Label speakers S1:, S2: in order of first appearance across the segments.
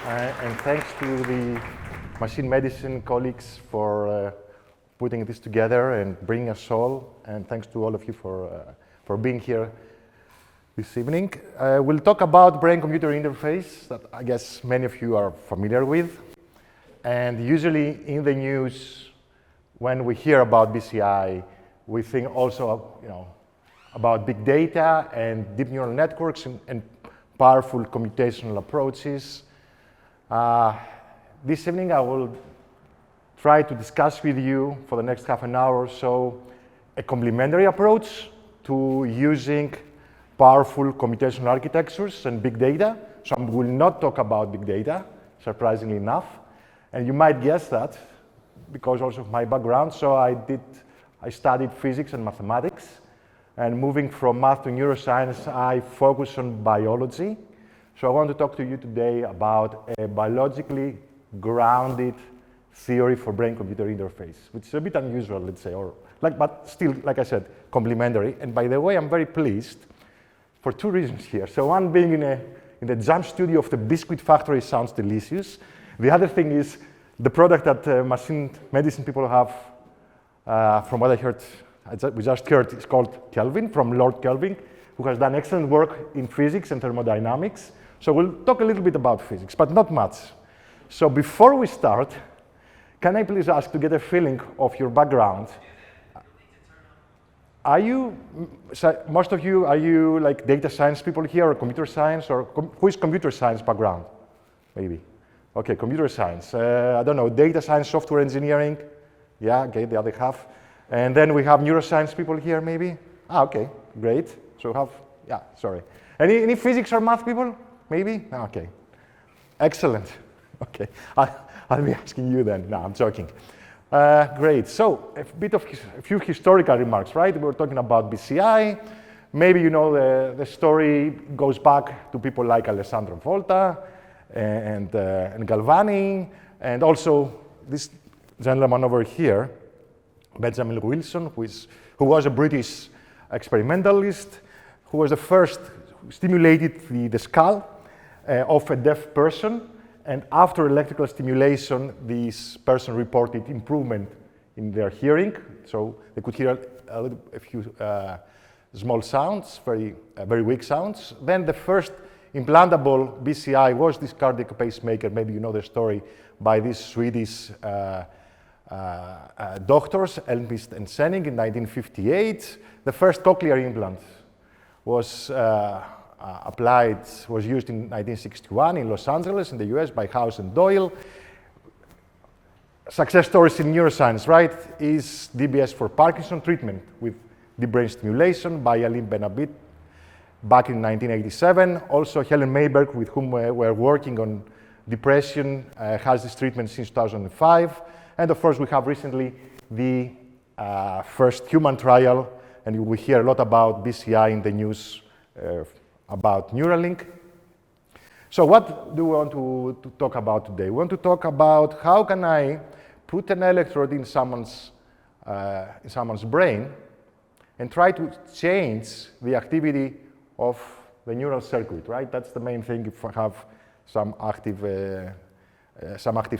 S1: And thanks to the machine medicine colleagues for putting this together and bringing us all. And thanks to all of you for being here this evening. We'll talk about brain-computer interface that I guess many of you are familiar with. And usually in the news, when we hear about BCI, we think also about big data and deep neural networks and powerful computational approaches. This evening, I will try to discuss with you for the next half an hour or so a complementary approach to using powerful computational architectures and big data. So I will not talk about big data, surprisingly enough. And you might guess that because also of my background. So I studied physics and mathematics. And moving from math to neuroscience, I focus on biology. So I want to talk to you today about a biologically grounded theory for brain-computer interface, which is a bit unusual, let's say, but still, like I said, complementary. And by the way, I'm very pleased for two reasons here. So one being in the jam studio of the biscuit factory sounds delicious. The other thing is the product that machine medicine people have, from what I heard, we just heard, is called Kelvin, from Lord Kelvin, who has done excellent work in physics and thermodynamics. So we'll talk a little bit about physics, but not much. So before we start, can I please ask to get a feeling of your background? Are you, most of you, are you like data science people here or computer science, or who is computer science background? Maybe. Okay, computer science. I don't know, data science, software engineering. Yeah, okay, the other half. And then we have neuroscience people here, maybe? Okay, great. So sorry. Any physics or math people? Maybe? Okay. Excellent. Okay, I'll be asking you then. No, I'm joking. Great. So a few historical remarks, right? We're talking about BCI. Maybe you know the story goes back to people like Alessandro Volta and Galvani, and also this gentleman over here, Benjamin Wilson, who was a British experimentalist, who was the first who stimulated the skull of a deaf person. And after electrical stimulation, this person reported improvement in their hearing. So they could hear a few small sounds, very weak sounds. Then the first implantable BCI was this cardiac pacemaker. Maybe you know the story by these Swedish doctors, Elmqvist and Senning, in 1958. The first cochlear implant was used in 1961 in Los Angeles, in the US, by House and Doyle. Success stories in neuroscience, right, is DBS for Parkinson treatment with deep brain stimulation by Alim Benabit back in 1987. Also, Helen Mayberg, with whom we're working on depression, has this treatment since 2005. And of course, we have recently the first human trial, and we hear a lot about BCI in the news about Neuralink. So what do we want to talk about today? We want to talk about how can I put an electrode in someone's brain and try to change the activity of the neural circuit, right? That's the main thing if I have some active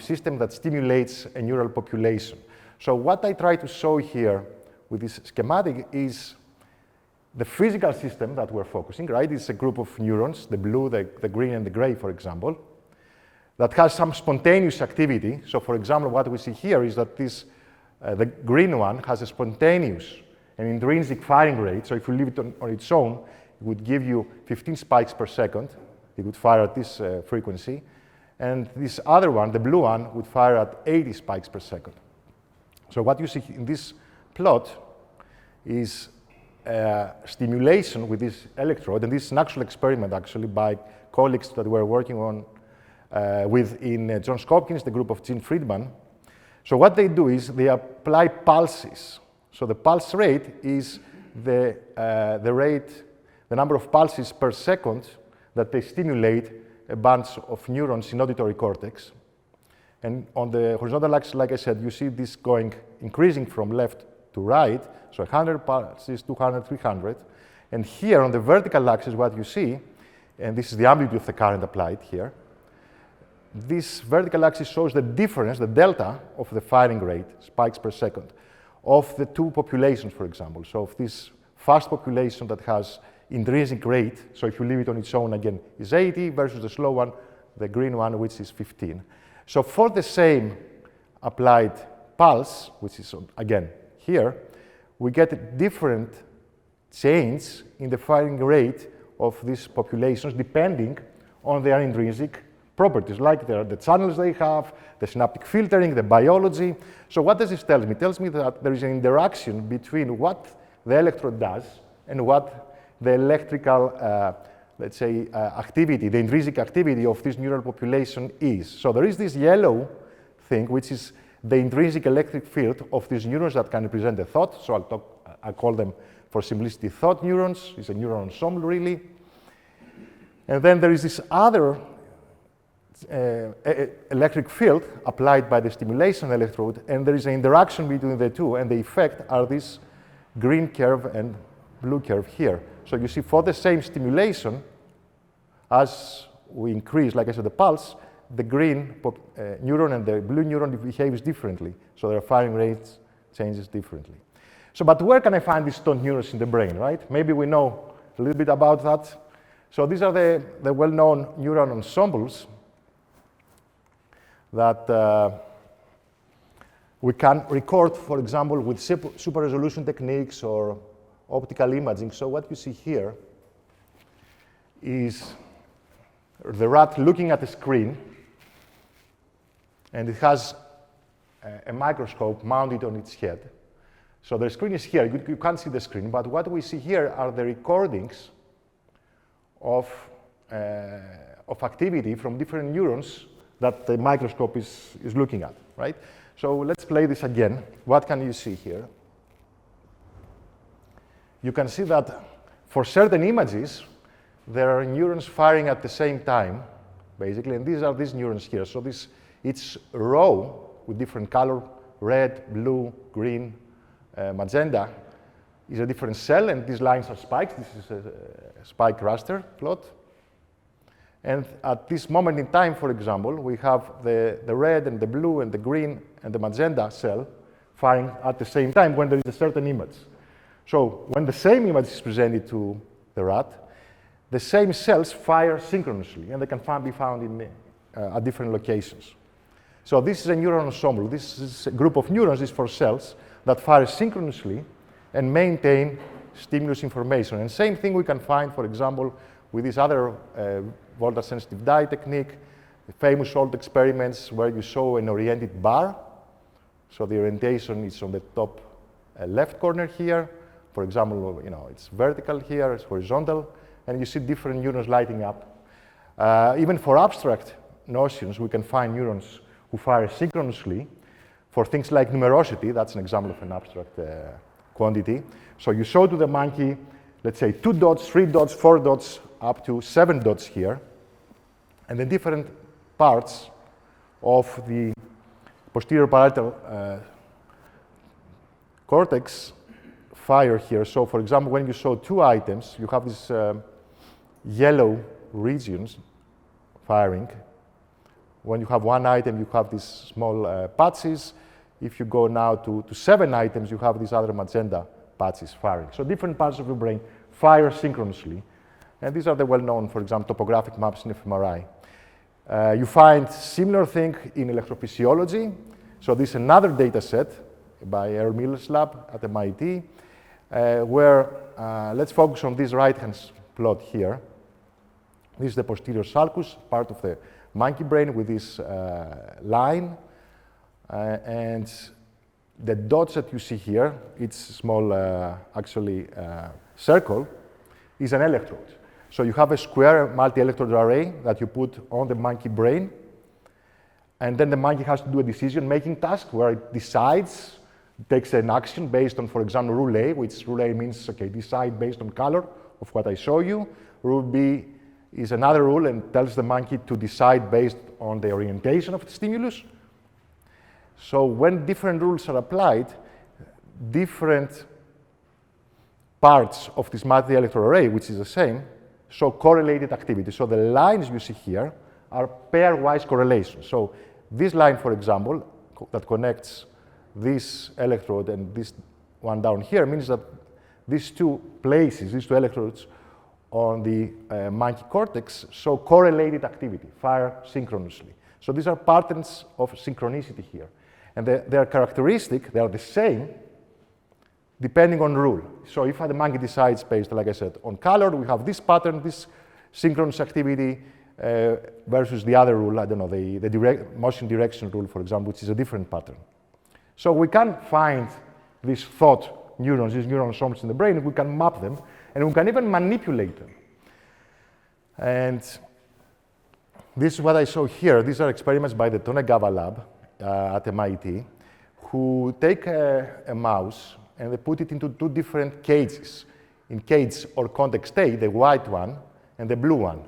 S1: system that stimulates a neural population. So what I try to show here with this schematic is the physical system that we're focusing, right? It's a group of neurons, the blue, the green, and the gray, for example, that has some spontaneous activity. So for example, what we see here is that the green one has a spontaneous and intrinsic firing rate. So if you leave it on its own, it would give you 15 spikes per second. It would fire at this frequency. And this other one, the blue one, would fire at 80 spikes per second. So what you see in this plot is stimulation with this electrode, and this is an actual experiment actually by colleagues that we're working on in Johns Hopkins, the group of Gene Friedman. So what they do is they apply pulses. So the pulse rate is the number of pulses per second that they stimulate a bunch of neurons in auditory cortex. And on the horizontal axis, like I said, you see this increasing from left to right, so 100 pulses, 200, 300. And here on the vertical axis, what you see, and this is the amplitude of the current applied here, this vertical axis shows the difference, the delta of the firing rate, spikes per second, of the two populations, for example. So of this fast population that has intrinsic rate, so if you leave it on its own again, is 80 versus the slow one, the green one, which is 15. So for the same applied pulse, which is again here, we get a different change in the firing rate of these populations depending on their intrinsic properties, like the channels they have, the synaptic filtering, the biology. So what does this tell me? It tells me that there is an interaction between what the electrode does and what the electrical, let's say, activity, the intrinsic activity of this neural population is. So there is this yellow thing, which is the intrinsic electric field of these neurons that can represent the thought. So I'll call them, for simplicity, thought neurons. It's a neural ensemble, really. And then there is this other electric field applied by the stimulation electrode, and there is an interaction between the two, and the effect are this green curve and blue curve here. So you see, for the same stimulation, as we increase, like I said, the pulse, the green neuron and the blue neuron behaves differently. So their firing rates changes differently. So, but where can I find these thought neurons in the brain, right? Maybe we know a little bit about that. So these are the well-known neuron ensembles that we can record, for example, with super resolution techniques or optical imaging. So what you see here is the rat looking at a screen, and it has a microscope mounted on its head. So the screen is here. You can't see the screen, but what we see here are the recordings of activity from different neurons that the microscope is looking at, right? So let's play this again. What can you see here? You can see that for certain images, there are neurons firing at the same time, basically, and these are these neurons here. So each row with different color, red, blue, green, magenta, is a different cell, and these lines are spikes. This is a spike raster plot. And at this moment in time, for example, we have the red and the blue and the green and the magenta cell firing at the same time when there is a certain image. So when the same image is presented to the rat, the same cells fire synchronously, and they can be found at different locations. So this is a neuron ensemble. This is a group of neurons, these 4 cells, that fire synchronously and maintain stimulus information. And same thing we can find, for example, with this other voltage-sensitive dye technique, the famous old experiments where you show an oriented bar. So the orientation is on the top left corner here. For example, it's vertical here, it's horizontal, and you see different neurons lighting up. Even for abstract notions, we can find neurons who fire synchronously. For things like numerosity, that's an example of an abstract quantity. So you show to the monkey, let's say 2 dots, 3 dots, 4 dots, up to 7 dots here, and the different parts of the posterior parietal cortex fire here. So for example, when you show 2 items, you have these yellow regions firing. When you have 1 item, you have these small patches. If you go now to 7 items, you have these other magenta patches firing. So different parts of your brain fire synchronously. And these are the well-known, for example, topographic maps in fMRI. You find similar thing in electrophysiology. So this is another data set by Earl Miller's lab at MIT, where let's focus on this right-hand plot here. This is the posterior sulcus, part of the monkey brain with this line. And the dots that you see here, it's a small, circle, is an electrode. So you have a square multi-electrode array that you put on the monkey brain, and then the monkey has to do a decision-making task where it decides, takes an action based on, for example, rule A, which rule A means, okay, decide based on color of what I show you. Rule B is another rule and tells the monkey to decide based on the orientation of the stimulus. So when different rules are applied, different parts of this multi-electrode array, which is the same, show correlated activity. So the lines you see here are pairwise correlations. So this line, for example, that connects this electrode and this one down here means that these two places, these two electrodes on the monkey cortex show correlated activity, fire synchronously. So these are patterns of synchronicity here. And they are characteristic, they are the same, depending on rule. So if the monkey decides based, like I said, on color, we have this pattern, this synchronous activity, versus the other rule, I don't know, the motion direction rule, for example, which is a different pattern. So we can find these thought neurons, these neuron ensembles in the brain, we can map them, and we can even manipulate them. And this is what I show here. These are experiments by the Tonegawa lab at MIT, who take a mouse and they put it into two different cages. In cage or context A, the white one and the blue one.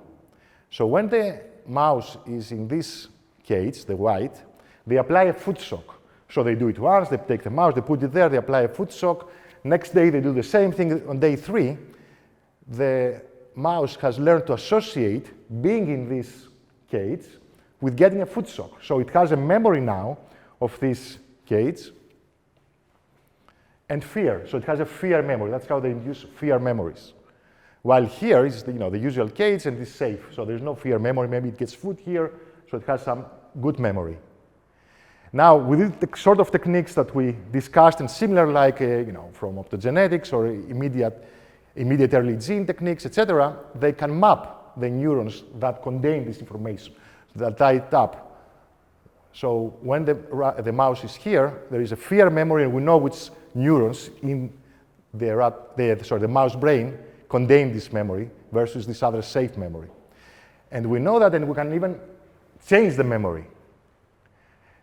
S1: So when the mouse is in this cage, the white, they apply a foot shock. So they do it once, they take the mouse, they put it there, they apply a foot shock. Next day, they do the same thing. On day 3, the mouse has learned to associate being in this cage with getting a foot shock. So it has a memory now of this cage and fear. So it has a fear memory. That's how they induce fear memories. While here is the usual cage and it's safe. So there's no fear memory. Maybe it gets food here, so it has some good memory. Now, with the sort of techniques that we discussed and similar like, from optogenetics or immediate early gene techniques, etc., they can map the neurons that contain this information, that tie it up. So when the mouse is here, there is a fear memory, and we know which neurons in the mouse brain contain this memory versus this other safe memory. And we know that, and we can even change the memory.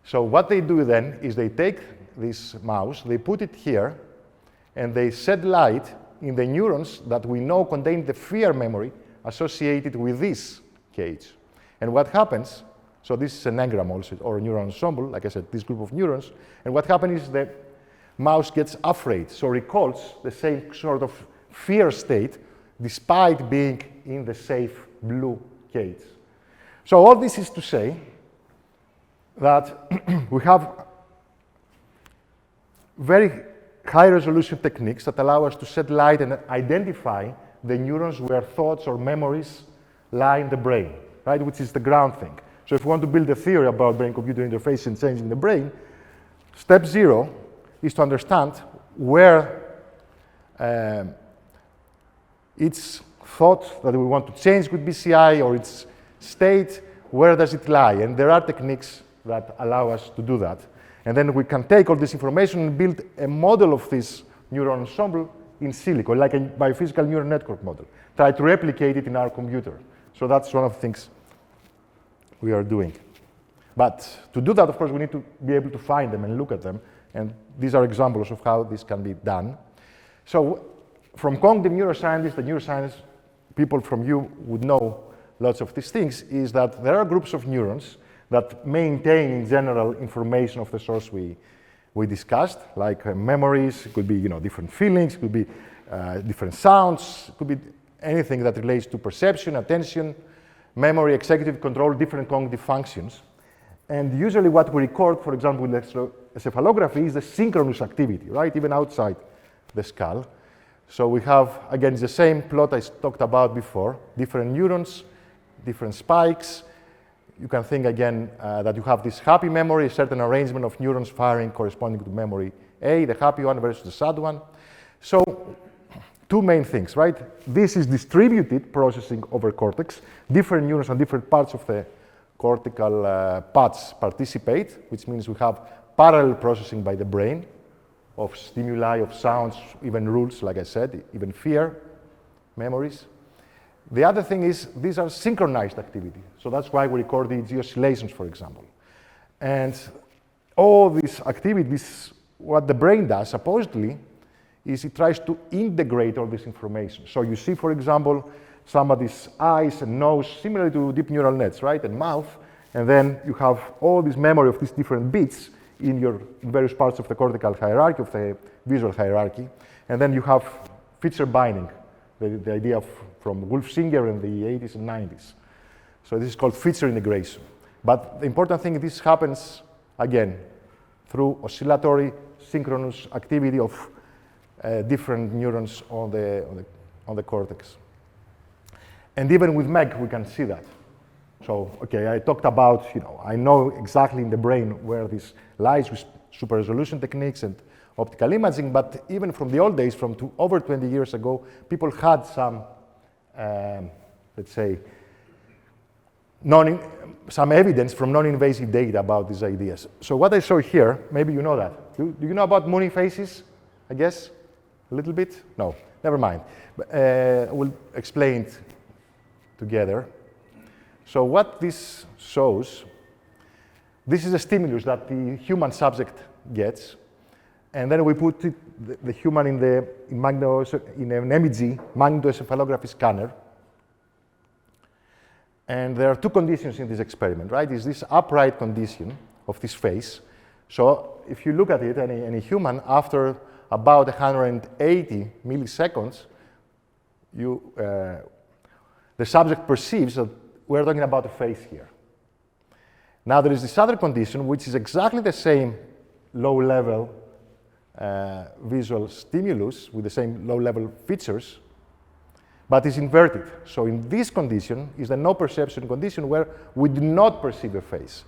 S1: So what they do then is they take this mouse, they put it here, and they shed light in the neurons that we know contain the fear memory associated with this cage. And what happens, so this is an engram also, or a neuron ensemble, like I said, this group of neurons, and what happens is the mouse gets afraid, so recalls the same sort of fear state despite being in the safe blue cage. So all this is to say that we have very high-resolution techniques that allow us to shed light and identify the neurons where thoughts or memories lie in the brain, right, which is the ground thing. So if we want to build a theory about brain-computer interface and changing the brain, step 0 is to understand where its thought that we want to change with BCI or its state, where does it lie? And there are techniques that allow us to do that. And then we can take all this information and build a model of this neuron ensemble in silico, like a biophysical neural network model. Try to replicate it in our computer. So that's one of the things we are doing. But to do that, of course, we need to be able to find them and look at them. And these are examples of how this can be done. So from cognitive neuroscientists, the neuroscience people from you would know lots of these things, is that there are groups of neurons that maintain, in general, information of the source we discussed, like memories, it could be different feelings, it could be different sounds, it could be anything that relates to perception, attention, memory, executive control, different cognitive functions. And usually what we record, for example, with electroencephalography is the synchronous activity, right, even outside the skull. So we have, again, the same plot I talked about before, different neurons, different spikes. You can think again that you have this happy memory, a certain arrangement of neurons firing corresponding to memory A, the happy one versus the sad one. So two main things, right? This is distributed processing over cortex. Different neurons on different parts of the cortical paths participate, which means we have parallel processing by the brain of stimuli, of sounds, even rules, like I said, even fear, memories. The other thing is these are synchronized activity. So that's why we record the EEG oscillations, for example. And all this activity, what the brain does, supposedly, is it tries to integrate all this information. So you see, for example, somebody's eyes and nose, similar to deep neural nets, right, and mouth, and then you have all this memory of these different bits in various parts of the cortical hierarchy, of the visual hierarchy, and then you have feature binding, the idea from Wolf Singer in the 80s and 90s. So this is called feature integration. But the important thing, this happens, again, through oscillatory synchronous activity of different neurons on the cortex. And even with MEG, we can see that. So, okay, I talked about, I know exactly in the brain where this lies with super resolution techniques and optical imaging, but even from the old days, from over 20 years ago, people had some, let's say, some evidence from non-invasive data about these ideas. So what I show here, maybe you know that. Do you know about Mooney phases, I guess? A little bit? No, never mind. We'll explain it together. So what this shows, this is a stimulus that the human subject gets, and then we put the human in an MEG, magnetoencephalography scanner. And there are two conditions in this experiment, right? Is this upright condition of this face. So if you look at it, any human, after about 180 milliseconds, the subject perceives that we're talking about a face here. Now there is this other condition, which is exactly the same low-level visual stimulus with the same low-level features, but is inverted. So in this condition is the no perception condition where we do not perceive a face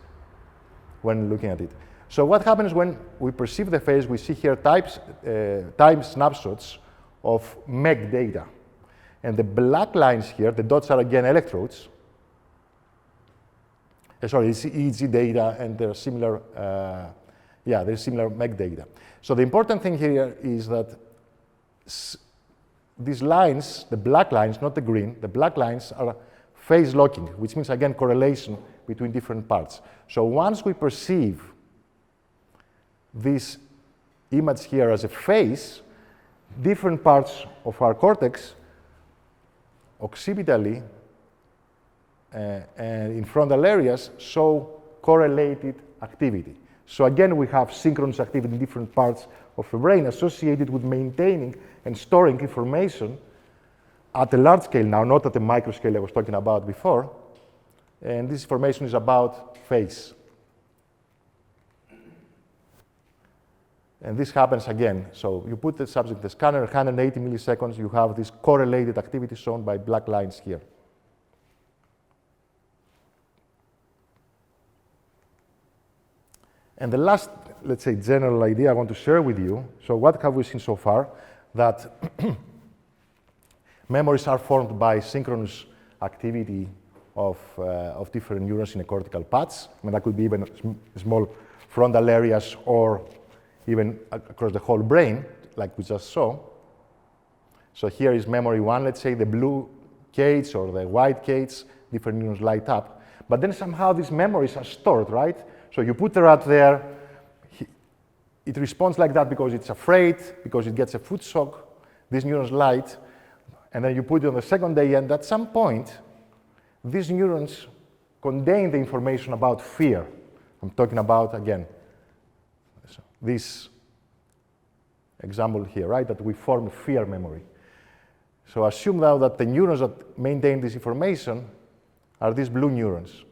S1: when looking at it. So what happens when we perceive the face? We see here time snapshots of MEG data. And the black lines here, the dots are again electrodes. Sorry, it's EEG data, and they're similar, there's similar MEG data. So the important thing here is that these lines, the black lines, not the green, the black lines are phase locking, which means, again, correlation between different parts. So once we perceive this image here as a face, different parts of our cortex, occipitally and in frontal areas, show correlated activity. So again, we have synchronous activity in different parts of the brain associated with maintaining and storing information at a large scale now, not at the micro scale I was talking about before. And this information is about face. And this happens again. So you put the subject in the scanner, 180 milliseconds, you have this correlated activity shown by black lines here. And the last, let's say, general idea I want to share with you. So what have we seen so far? That memories are formed by synchronous activity of different neurons in a cortical patch. I mean, that could be even small frontal areas or even across the whole brain, like we just saw. So here is memory one, let's say the blue cage or the white cage, different neurons light up. But then somehow these memories are stored, right? So you put the rat there, it responds like that because it's afraid, because it gets a food shock, these neurons light, and then you put it on the second day, and at some point, these neurons contain the information about fear. I'm talking about, again, this example here, right, that we form a fear memory. So assume now that the neurons that maintain this information are these blue neurons.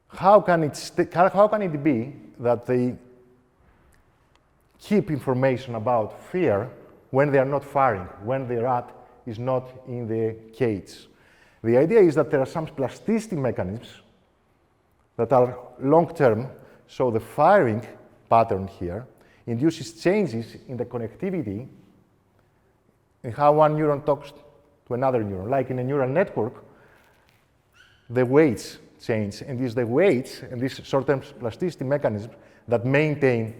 S1: How can it be that they keep information about fear when they are not firing, when the rat is not in the cage? The idea is that there are some plasticity mechanisms that are long-term, so the firing pattern here induces changes in the connectivity in how one neuron talks to another neuron. Like in a neural network, the weights change, and it's the weights and these short-term plasticity mechanisms that maintain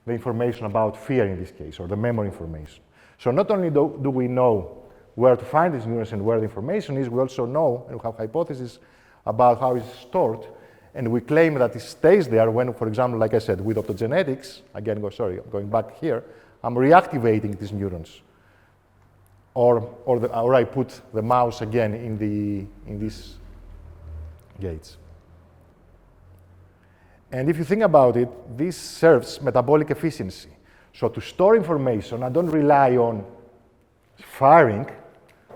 S1: the information about fear in this case, or the memory information. So not only do we know where to find these neurons and where the information is, we also know and we have hypotheses about how it's stored, and we claim that it stays there when, for example, like I said, with optogenetics, again, going back here, I'm reactivating these neurons. Or I put the mouse again in these gates. And if you think about it, this serves metabolic efficiency. So to store information, I don't rely on firing,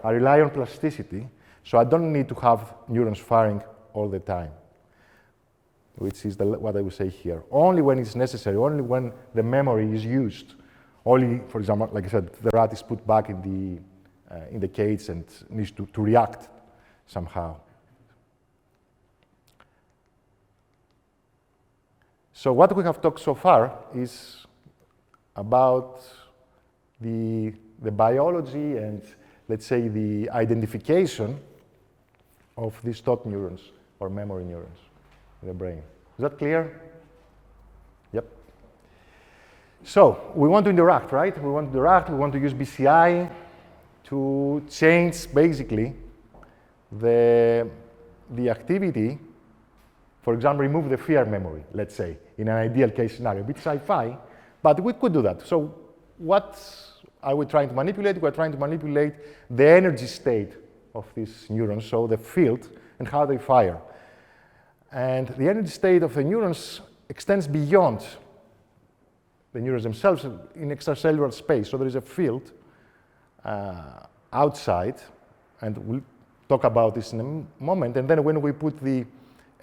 S1: I rely on plasticity. So I don't need to have neurons firing all the time, which is what I would say here. Only when it's necessary, only when the memory is used. Only, for example, like I said, the rat is put back in the cage and needs to react somehow. So what we have talked so far is about the biology and, let's say, the identification of these thought neurons or memory neurons in the brain. Is that clear? Yep. So we want to interact, right? We want to interact, we want to use BCI to change, basically, the activity. For example, remove the fear memory, let's say, in an ideal case scenario. A bit sci-fi, but we could do that. So what are we trying to manipulate? We're trying to manipulate the energy state of these neurons, so the field and how they fire. And the energy state of the neurons extends beyond the neurons themselves in extracellular space. So there is a field outside, and we'll talk about this in a moment. And then when we put the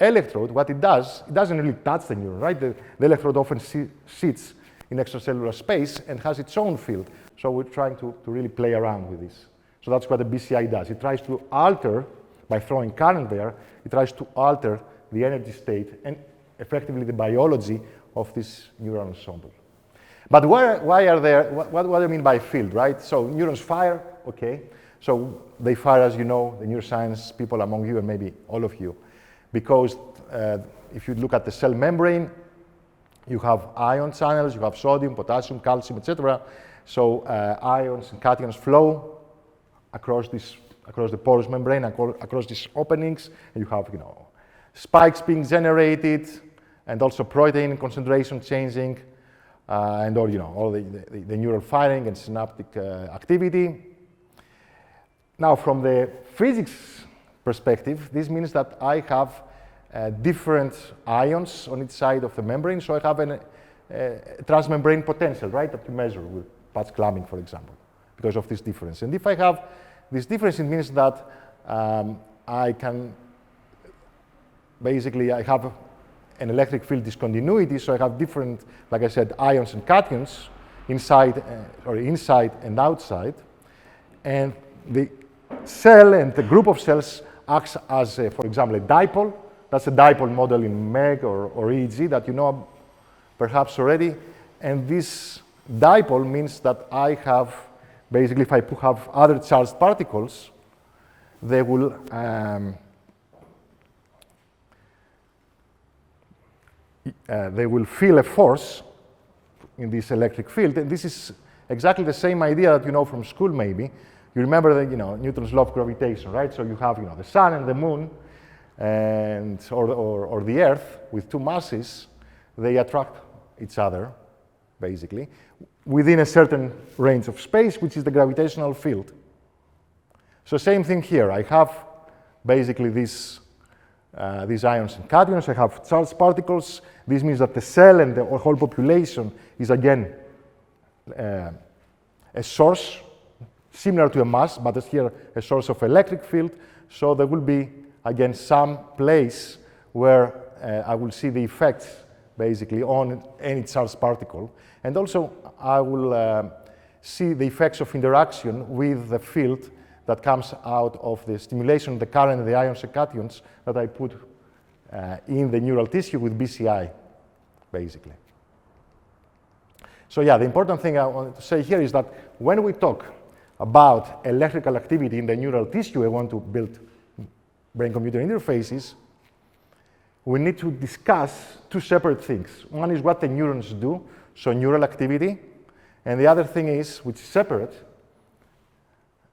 S1: electrode, what it doesn't really touch the neuron, right? The electrode often sits in extracellular space and has its own field. So we're trying to really play around with this. So that's what the BCI does. It tries to alter, by throwing current there, it tries to alter the energy state and effectively the biology of this neural ensemble. But why are there, what do I mean by field, right? So neurons fire, okay. So they fire, as you know, the neuroscience people among you and maybe all of you, because if you look at the cell membrane, you have ion channels, you have sodium, potassium, calcium, etc. So ions and cations flow across the porous membrane, across these openings, and you have, spikes being generated, and also protein concentration changing, and all the neural firing and synaptic activity. Now, from the physics perspective, this means that I have different ions on each side of the membrane, so I have a transmembrane potential, right, that you measure with patch clamping, for example, because of this difference. And if I have this difference, it means that I can, basically, I have an electric field discontinuity, so I have different, like I said, ions and cations inside and outside. And the cell and the group of cells acts as, for example, a dipole. That's a dipole model in MEG or EEG that you know perhaps already. And this dipole means that I have, basically, if I have other charged particles, they will feel a force in this electric field. And this is exactly the same idea that you know from school, maybe. You remember Newton's law of gravitation, right? So you have the sun and the moon, and or the Earth with two masses. They attract each other, basically, within a certain range of space, which is the gravitational field. So same thing here. I have basically these ions and cations. I have charged particles. This means that the cell and the whole population is again a source similar to a mass, but it's here a source of electric field. So there will be again some place where I will see the effects basically on any charged particle, and also I will see the effects of interaction with the field that comes out of the stimulation, the current, the ions and cations that I put in the neural tissue with BCI, basically. So yeah, the important thing I want to say here is that when we talk about electrical activity in the neural tissue, I want to build brain-computer interfaces, we need to discuss two separate things. One is what the neurons do, so neural activity, and the other thing is, which is separate,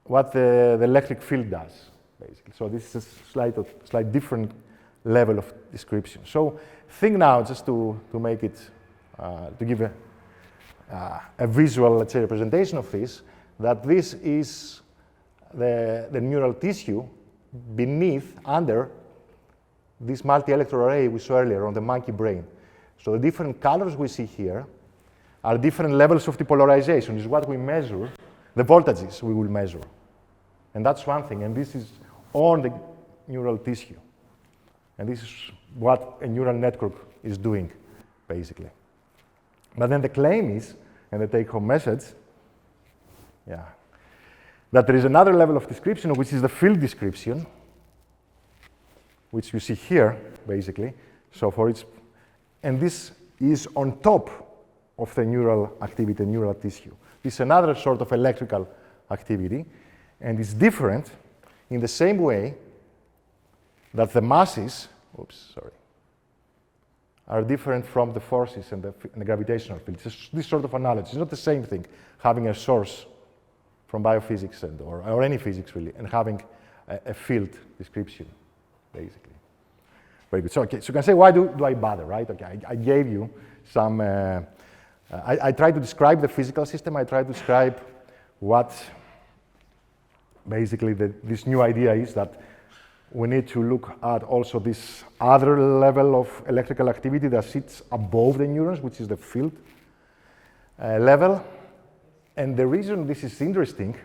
S1: what the electric field does, basically. So this is a slight different level of description. So think now, just to make it, to give a visual, let's say, representation of this, that this is the neural tissue beneath, under this multi-electrode array we saw earlier on the monkey brain. So the different colors we see here are different levels of depolarization. This is what we measure, the voltages we will measure. And that's one thing. And this is on the neural tissue. And this is what a neural network is doing, basically. But then the claim is, and the take-home message, that there is another level of description, which is the field description, which you see here, basically. So for its, and this is on top of the neural activity, neural tissue. This is another sort of electrical activity, and it's different in the same way that the masses, are different from the forces and the gravitational field. It's this sort of analogy. It's not the same thing, having a source from biophysics or any physics, really, and having a field description, basically. Very good. So, okay, so you can say, why do I bother, right? Okay, I gave you some, I tried to describe the physical system. I tried to describe what basically this new idea is, that we need to look at also this other level of electrical activity that sits above the neurons, which is the field level. And the reason this is interesting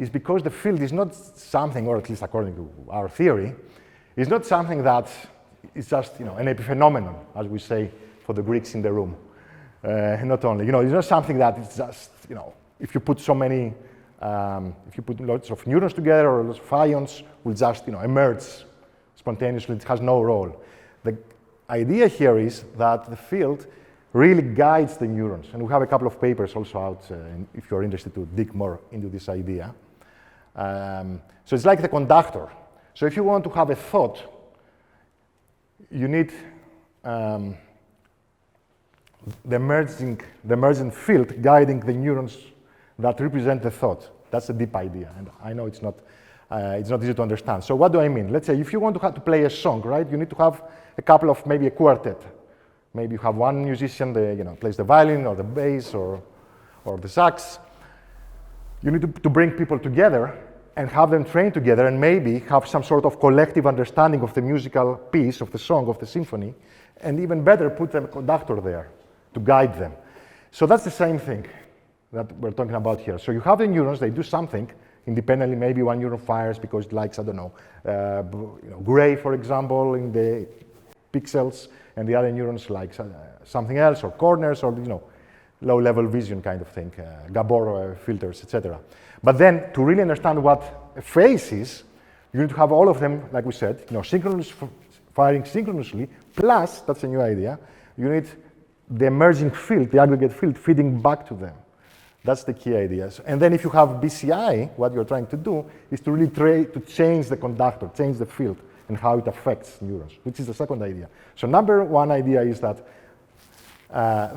S1: is because the field is not something, or at least according to our theory, is not something that is just an epiphenomenon, as we say for the Greeks in the room. Not only, it's not something that is just, if you put so many, if you put lots of neurons together or lots of ions, will just, emerge spontaneously. It has no role. The idea here is that the field really guides the neurons. And we have a couple of papers also out, if you're interested to dig more into this idea. So it's like the conductor. So if you want to have a thought, you need the emergent field guiding the neurons that represent the thought. That's a deep idea, and I know it's not easy to understand. So what do I mean? Let's say if you want to play a song, right? You need to have a couple of, maybe a quartet. Maybe you have one musician that plays the violin or the bass or the sax. You need to bring people together and have them train together, and maybe have some sort of collective understanding of the musical piece, of the song, of the symphony, and even better, put a conductor there to guide them. So that's the same thing that we're talking about here. So you have the neurons, they do something independently. Maybe one neuron fires because it likes, I don't know, gray, for example, in the pixels, and the other neurons like something else, or corners, or low-level vision kind of thing, Gabor filters, etc. But then, to really understand what a phase is, you need to have all of them, like we said, firing synchronously, plus, that's a new idea, you need the emerging field, the aggregate field, feeding back to them. That's the key idea. And then if you have BCI, what you're trying to do is to really try to change the conductor, change the field, and how it affects neurons, which is the second idea. So number one idea is that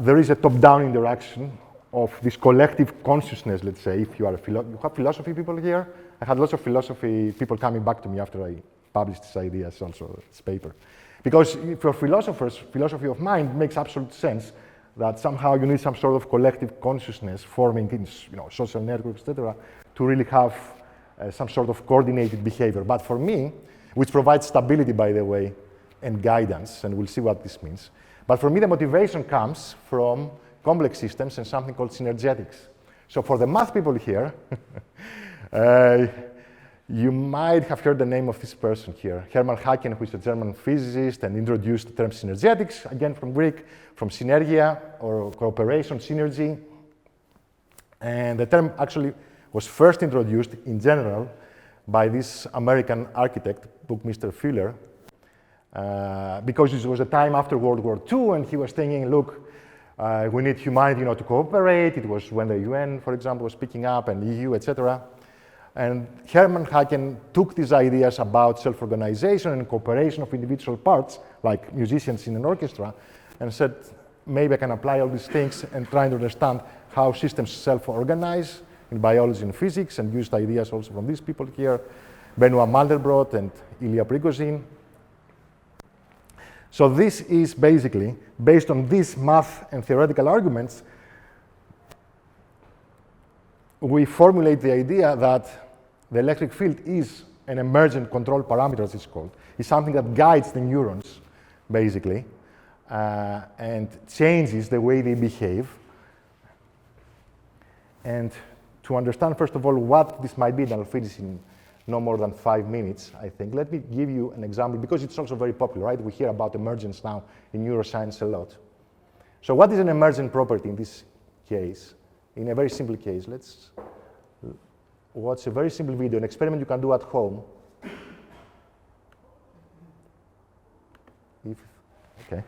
S1: there is a top-down interaction of this collective consciousness, let's say, if you are you have philosophy people here. I had lots of philosophy people coming back to me after I published this idea, also this paper. Because for philosophers, philosophy of mind makes absolute sense that somehow you need some sort of collective consciousness forming in social networks, etc., to really have some sort of coordinated behavior. But for me, which provides stability, by the way, and guidance, and we'll see what this means. But for me, the motivation comes from complex systems and something called synergetics. So for the math people here, you might have heard the name of this person here, Hermann Haken, who is a German physicist and introduced the term synergetics, again from Greek, from synergia, or cooperation, synergy. And the term actually was first introduced in general by this American architect, Buckminster Fuller, because it was a time after World War II, and he was thinking, look, we need humanity to cooperate. It was when the UN, for example, was picking up, and EU, etc. And Hermann Haken took these ideas about self-organization and cooperation of individual parts, like musicians in an orchestra, and said, maybe I can apply all these things and try to understand how systems self-organize in biology and physics, and used ideas also from these people here, Benoit Mandelbrot and Ilya Prigozhin. So this is basically, based on these math and theoretical arguments, we formulate the idea that the electric field is an emergent control parameter, as it's called. It's something that guides the neurons, basically, and changes the way they behave. And to understand, first of all, what this might be, and I'll finish in no more than 5 minutes, I think. Let me give you an example, because it's also very popular, right? We hear about emergence now in neuroscience a lot. So what is an emergent property in this case? In a very simple case, let's watch a very simple video, an experiment you can do at home. Okay.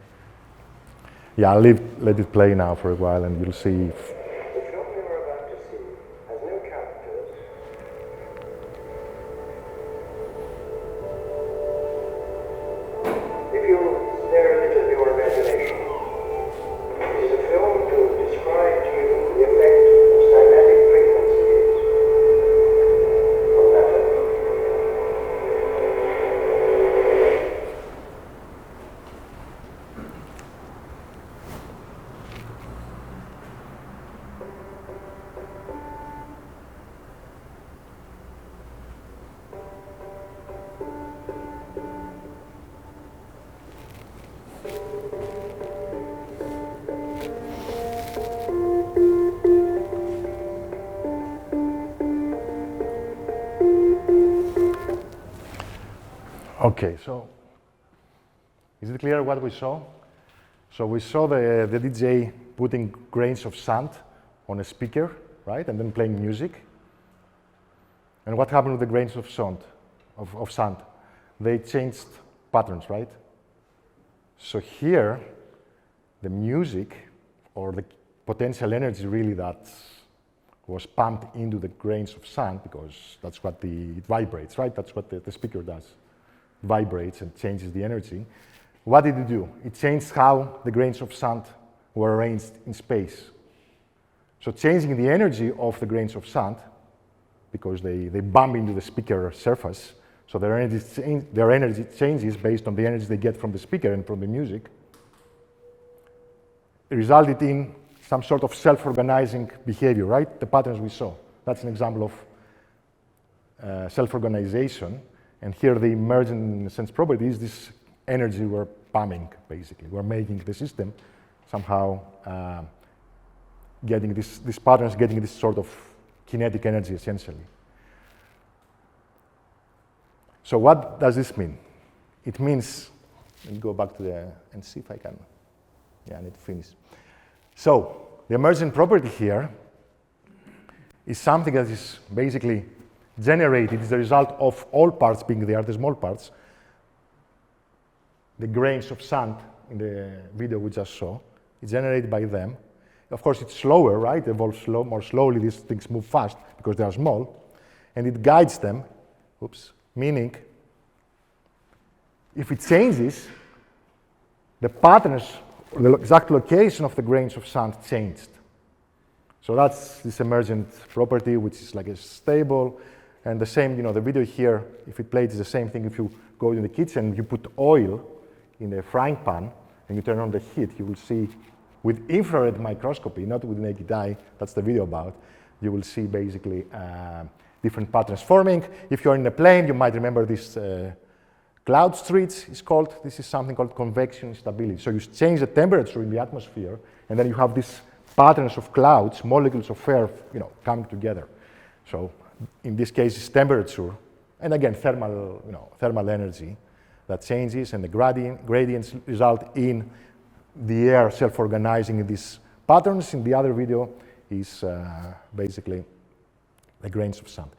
S1: Yeah, I'll let it play now for a while, and you'll see.
S2: The film you are about to see has no characters. If you stare a little at your imagination, it is a film to describe to you the effect of cymatic frequencies on matter.
S1: Okay, so is it clear what we saw? So we saw the DJ putting grains of sand on a speaker, right, and then playing music. And what happened with the grains of sand? They changed patterns, right? So here, the music, or the potential energy really that was pumped into the grains of sand, because that's what it vibrates, right? That's what the speaker does. Vibrates and changes the energy. What did it do? It changed how the grains of sand were arranged in space. So changing the energy of the grains of sand, because they bump into the speaker surface, so their energy changes based on the energy they get from the speaker and from the music, it resulted in some sort of self-organizing behavior, right? The patterns we saw. That's an example of self-organization. And here the emergent sense property is this energy we're pumping, basically. We're making the system somehow getting these patterns, getting this sort of kinetic energy, essentially. So what does this mean? It means, let me go back to and see if I can, yeah, I need to finish. So the emergent property here is something that is basically generated as a result of all parts being there, the small parts, the grains of sand in the video we just saw, it's generated by them. Of course, it's slower, right? It evolves more slowly. These things move fast because they are small. And it guides them, meaning if it changes, the patterns, or the exact location of the grains of sand changed. So that's this emergent property, which is like a stable. And the same, the video here, if it plays, is the same thing. If you go in the kitchen, you put oil in a frying pan, and you turn on the heat, you will see with infrared microscopy, not with naked eye, that's the video about, you will see basically different patterns forming. If you're in a plane, you might remember this cloud streets is called. This is something called convection instability. So you change the temperature in the atmosphere, and then you have these patterns of clouds, molecules of air, coming together. So in this case, it's temperature, and again, thermal energy that changes, and the gradients result in the air self-organizing in these patterns. In the other video is basically the grains of sand.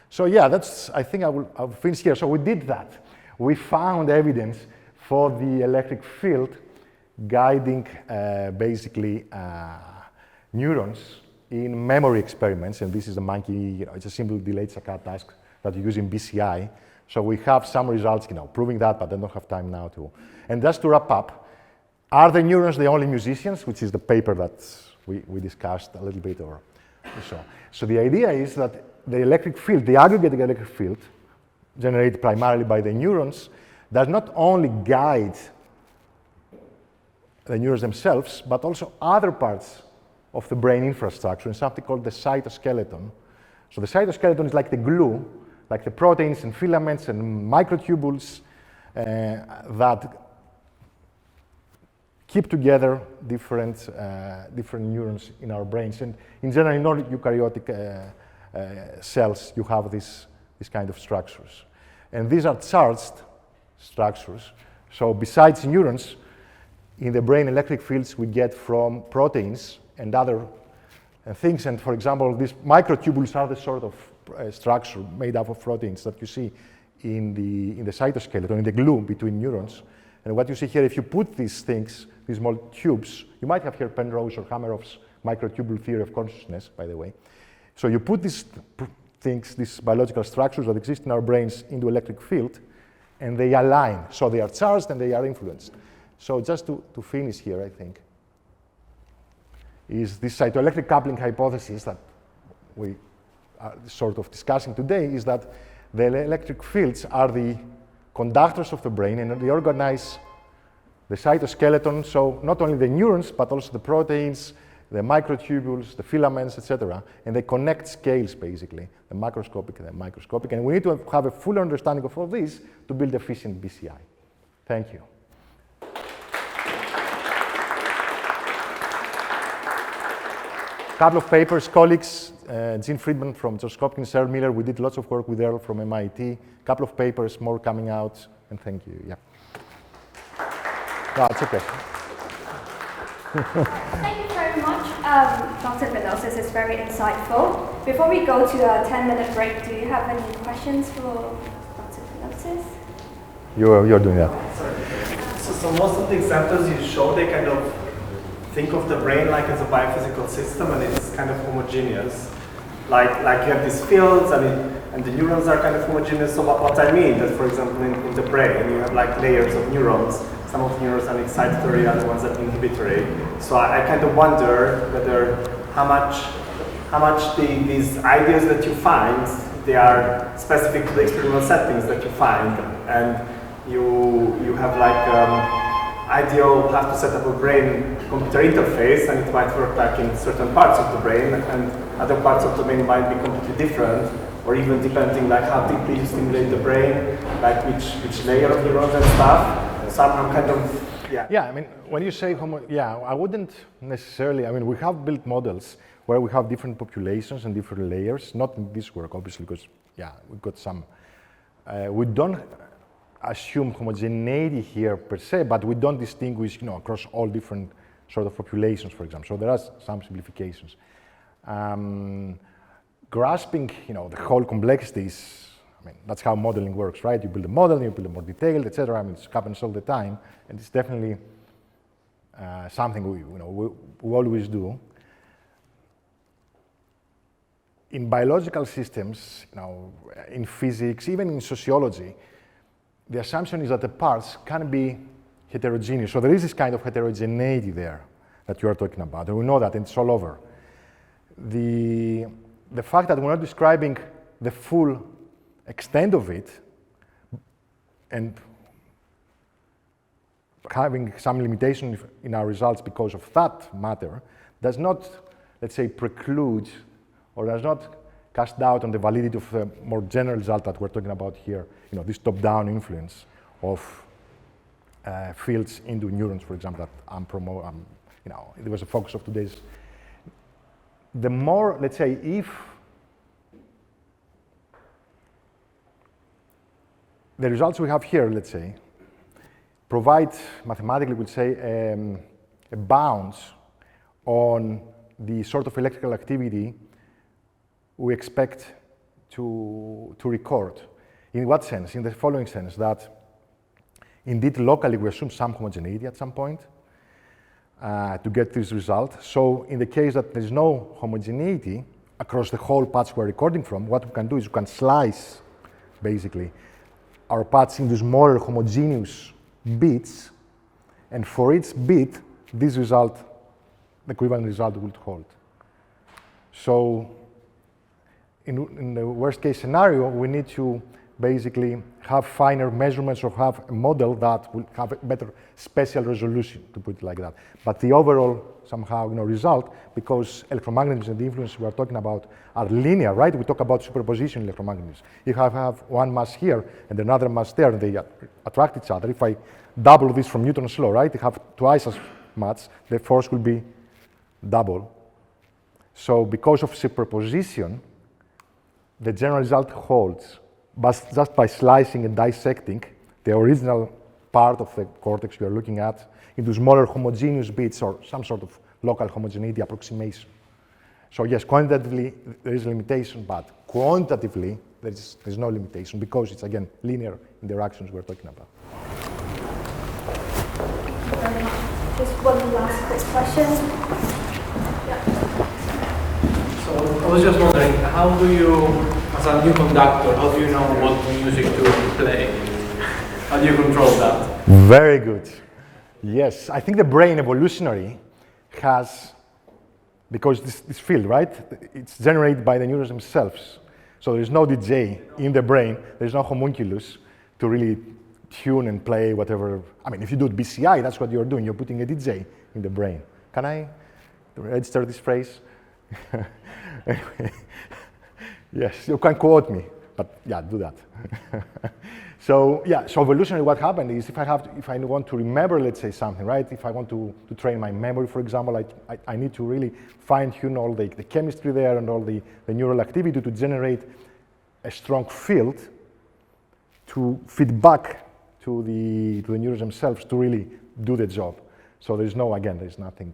S1: So yeah, I think I'll finish here. So we did that. We found evidence for the electric field guiding basically neurons in memory experiments, and this is a monkey, it's a simple delayed Saccard task that you use in BCI. So we have some results, proving that, but I don't have time now to. And just to wrap up, are the neurons the only musicians, which is the paper that we discussed a little bit or so. So the idea is that the electric field, the aggregate electric field, generated primarily by the neurons, does not only guide the neurons themselves, but also other parts of the brain infrastructure in something called the cytoskeleton. So the cytoskeleton is like the glue, like the proteins and filaments and microtubules that keep together different neurons in our brains. And in general, in all eukaryotic cells, you have this these kind of structures. And these are charged structures. So besides neurons, in the brain, electric fields we get from proteins and other things. And for example, these microtubules are the sort of structure made up of proteins that you see in the cytoskeleton, in the glue between neurons. And what you see here, if you put these things, these small tubes, you might have here Penrose or Hameroff's microtubule theory of consciousness, by the way. So you put these things, these biological structures that exist in our brains into electric field, and they align. So they are charged and they are influenced. So just to finish here, I think, is this cytoelectric coupling hypothesis that we are sort of discussing today, is that the electric fields are the conductors of the brain, and they organize the cytoskeleton, so not only the neurons, but also the proteins, the microtubules, the filaments, etc., and they connect scales, basically, the macroscopic and the microscopic, and we need to have a full understanding of all this to build efficient BCI. Thank you. A couple of papers, colleagues, Gene Friedman from Johns Hopkins, Earl Miller, we did lots of work with Earl from MIT, a couple of papers, more coming out, and thank you, yeah. No, it's okay.
S3: Thank you very much, Dr. Pinotsis. It's very insightful. Before we go to a 10-minute break, do you have any questions for Dr. Pinotsis?
S1: You're doing that.
S4: Sorry. So most of the examples you show, they kind of think of the brain like as a biophysical system, and it's kind of homogeneous. Like you have these fields, and the neurons are kind of homogeneous. So what I mean that, for example, in the brain, you have like layers of neurons. Some of the neurons are excitatory, other ones are inhibitory. So I kind of wonder whether how much these ideas that you find, they are specific to the experimental settings that you find, and you have like ideal how to set up a brain-computer interface, and it might work like in certain parts of the brain, and other parts of the brain might be completely different, or even depending like how deeply you stimulate the brain, like which layer of neurons and stuff. So I'm kind of, yeah.
S1: Yeah, I mean, when you say I wouldn't necessarily, I mean, we have built models where we have different populations and different layers, not in this work, obviously, because, yeah, we've got some. We don't assume homogeneity here per se, but we don't distinguish, across all different sort of populations, for example. So there are some simplifications. Grasping, the whole complexities, I mean, that's how modeling works, right? You build a model, you build it more detailed, etc. I mean, it happens all the time, and it's definitely something we always do. In biological systems, in physics, even in sociology, the assumption is that the parts can be heterogeneous. So there is this kind of heterogeneity there that you are talking about, and we know that, and it's all over. The fact that we're not describing the full extent of it and having some limitation in our results because of that matter does not, let's say, preclude or does not cast doubt on the validity of the more general result that we're talking about here, this top-down influence of fields into neurons, for example, that I'm promoting, it was a focus of today's. The more, let's say, if the results we have here, let's say, provide, mathematically, we'll say, a bounds on the sort of electrical activity we expect to record. In what sense? In the following sense, that indeed locally we assume some homogeneity at some point to get this result. So in the case that there's no homogeneity across the whole patch we're recording from, what we can do is we can slice, basically, our patch into smaller homogeneous bits, and for each bit, this result, the equivalent result, will hold. So in the worst case scenario, we need to basically have finer measurements or have a model that will have a better spatial resolution, to put it like that. But the overall, somehow, result, because electromagnetism and the influence we are talking about are linear, right? We talk about superposition in electromagnetism. If I have one mass here and another mass there, and they attract each other, if I double this from Newton's law, right? I have twice as much, the force will be double. So because of superposition, the general result holds. but just by slicing and dissecting the original part of the cortex you are looking at into smaller homogeneous bits or some sort of local homogeneity approximation. So yes, quantitatively there is a limitation, but quantitatively there's no limitation because it's, again, linear interactions we're talking about.
S3: Thank you very much. Just one last quick question. Yeah.
S5: So I was just wondering, how do you, as a new conductor, how do you know what music to play? How do you control that?
S1: Very good. Yes, I think the brain evolutionary has, because this field, right, it's generated by the neurons themselves. So there's no DJ in the brain, there's no homunculus to really tune and play whatever. I mean, if you do BCI, that's what you're doing. You're putting a DJ in the brain. Can I register this phrase? Anyway, yes, you can quote me, but yeah, do that. So yeah, so evolutionary, what happened is if I want to remember, let's say, something, right? If I want to train my memory, for example, I need to really fine-tune all the chemistry there and all the neural activity to generate a strong field to feed back to the neurons themselves to really do the job. So there's no, again, there's nothing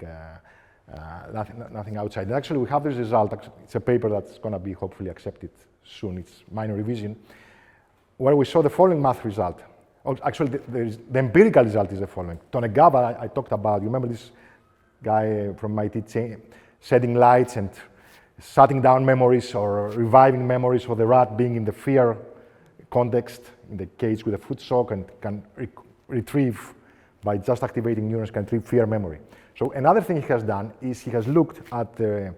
S1: outside. And actually, we have this result. It's a paper that's going to be hopefully accepted soon. It's minor revision, where we saw the following math result. Actually, the empirical result is the following. Tonegava, I talked about. You remember this guy from MIT setting lights and shutting down memories or reviving memories for the rat being in the fear context, in the cage with a foot sock, and can retrieve, by just activating neurons, can retrieve fear memory. So another thing he has done is he has looked at the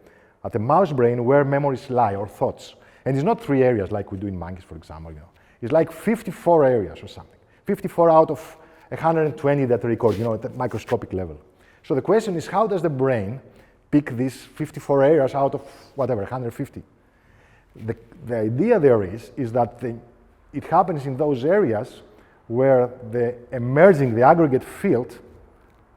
S1: mouse brain where memories lie, or thoughts. And it's not 3 areas like we do in monkeys, for example. It's like 54 areas or something. 54 out of 120 that record, at the microscopic level. So the question is, how does the brain pick these 54 areas out of whatever, 150? The idea there is that it happens in those areas where the aggregate field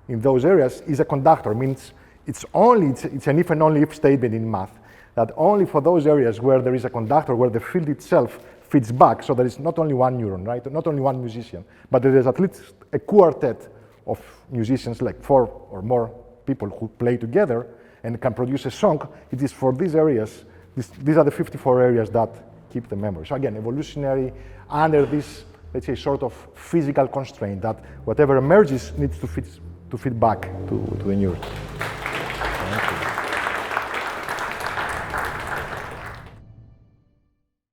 S1: in those areas is a conductor. Means it's an if and only if statement in math, that only for those areas where there is a conductor, where the field itself feeds back, so there is not only one neuron, right? Not only one musician, but there is at least a quartet of musicians, like 4 or more people who play together and can produce a song. It is for these areas, these are the 54 areas that keep the memory. So again, evolutionary, under this, let's say, sort of physical constraint that whatever emerges needs to feed back to the neuron.